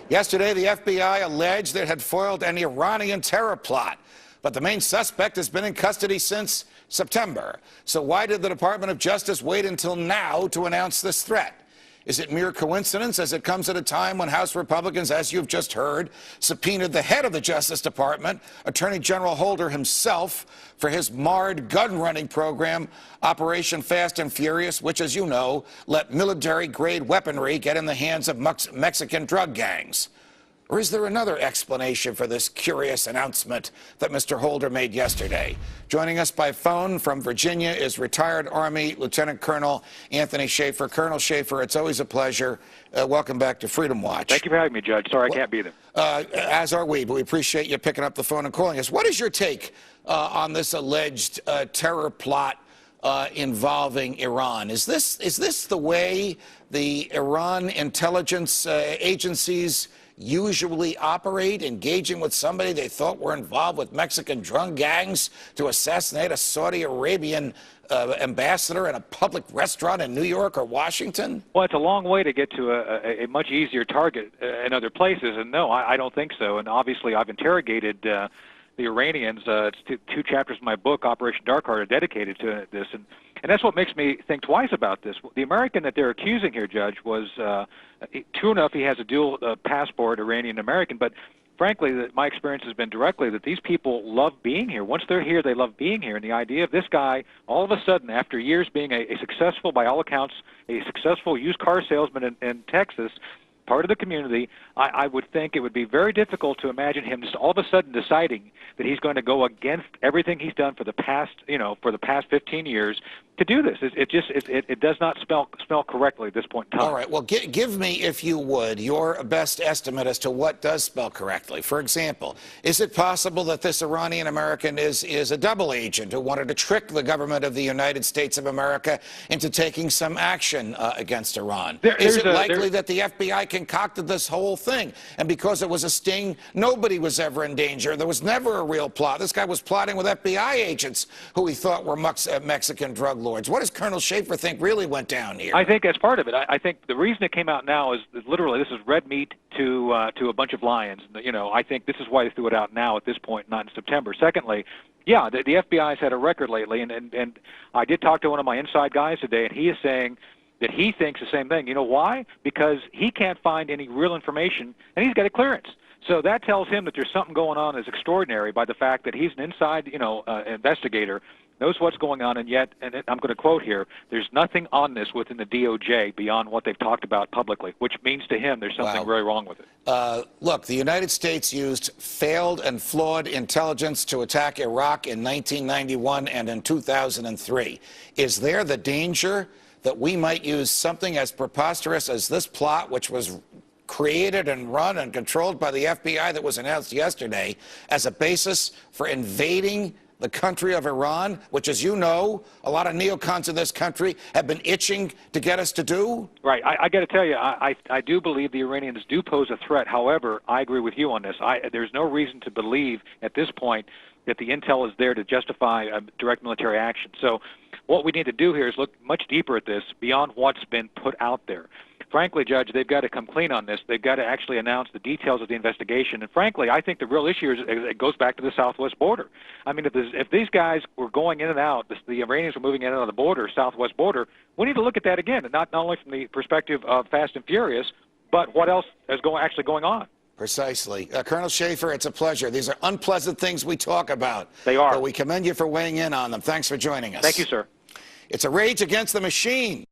Yesterday, the FBI alleged it had foiled an Iranian terror plot, but the main suspect has been in custody since September. So why did the Department of Justice wait until now to announce this threat? Is it mere coincidence, as it comes at a time when House Republicans, as you've just heard, subpoenaed the head of the Justice Department, Attorney General Holder himself, for his marred gun-running program, Operation Fast and Furious, which, as you know, let military-grade weaponry get in the hands of Mexican drug gangs? Or is there another explanation for this curious announcement that Mr. Holder made yesterday? Joining us by phone from Virginia is retired Army Lieutenant Colonel Anthony Schaefer. Colonel Schaefer, it's always a pleasure. Welcome back to Freedom Watch. Thank you for having me, Judge. Sorry I can't be there. As are we, but we appreciate you picking up the phone and calling us. What is your take on this alleged terror plot involving Iran? Is this the way the Iran intelligence agencies usually operate, engaging with somebody they thought were involved with Mexican drug gangs to assassinate a Saudi Arabian ambassador in a public restaurant in New York or Washington? Well, it's a long way to get to a much easier target in other places, and no, I don't think so. And obviously, I've interrogated the Iranians. It's two chapters of my book, Operation Dark Heart, are dedicated to this, and that's what makes me think twice about this. The American that they're accusing here, Judge, was true enough. He has a dual passport, Iranian-American, but frankly, my experience has been directly that these people love being here. Once they're here, they love being here. And the idea of this guy, all of a sudden, after years being a successful, by all accounts, a successful used car salesman in Texas, part of the community, I would think it would be very difficult to imagine him just all of a sudden deciding that he's going to go against everything he's done for the past, for the past 15 years to do this. It does not smell correctly at this point in time. All right. Well, give me, if you would, your best estimate as to what does spell correctly. For example, is it possible that this Iranian American is a double agent who wanted to trick the government of the United States of America into taking some action against Iran? Is it likely that the FBI concocted this whole thing, and because it was a sting, nobody was ever in danger? There was never a real plot. This guy was plotting with FBI agents who he thought were Mexican drug lords. What does Colonel Schaefer think really went down here? I think that's part of it. I think the reason it came out now is literally this is red meat to a bunch of lions. I think this is why they threw it out now at this point, not in September. Secondly, yeah, the FBI's had a record lately, and I did talk to one of my inside guys today, and he is saying that he thinks the same thing. You know why? Because he can't find any real information, and he's got a clearance. So that tells him that there's something going on that's extraordinary by the fact that he's an inside, investigator, knows what's going on, and yet, and I'm going to quote here, there's nothing on this within the DOJ beyond what they've talked about publicly, which means to him there's something very wrong with it. Look, the United States used failed and flawed intelligence to attack Iraq in 1991 and in 2003. Is there the danger that we might use something as preposterous as this plot, which was created and run and controlled by the FBI that was announced yesterday, as a basis for invading the country of Iran, which, as you know, a lot of neocons in this country have been itching to get us to do? Right. I got to tell you, I do believe the Iranians do pose a threat. However, I agree with you on this. There's no reason to believe at this point that the intel is there to justify a direct military action. So what we need to do here is look much deeper at this beyond what's been put out there. Frankly, Judge, they've got to come clean on this. They've got to actually announce the details of the investigation. And frankly, I think the real issue is it goes back to the southwest border. I mean, if these guys were going in and out, the Iranians were moving in and out of the border, southwest border, we need to look at that again, and not only from the perspective of Fast and Furious, but what else is actually going on. Precisely. Colonel Schaefer, it's a pleasure. These are unpleasant things we talk about. They are. But we commend you for weighing in on them. Thanks for joining us. Thank you, sir. It's a rage against the machine.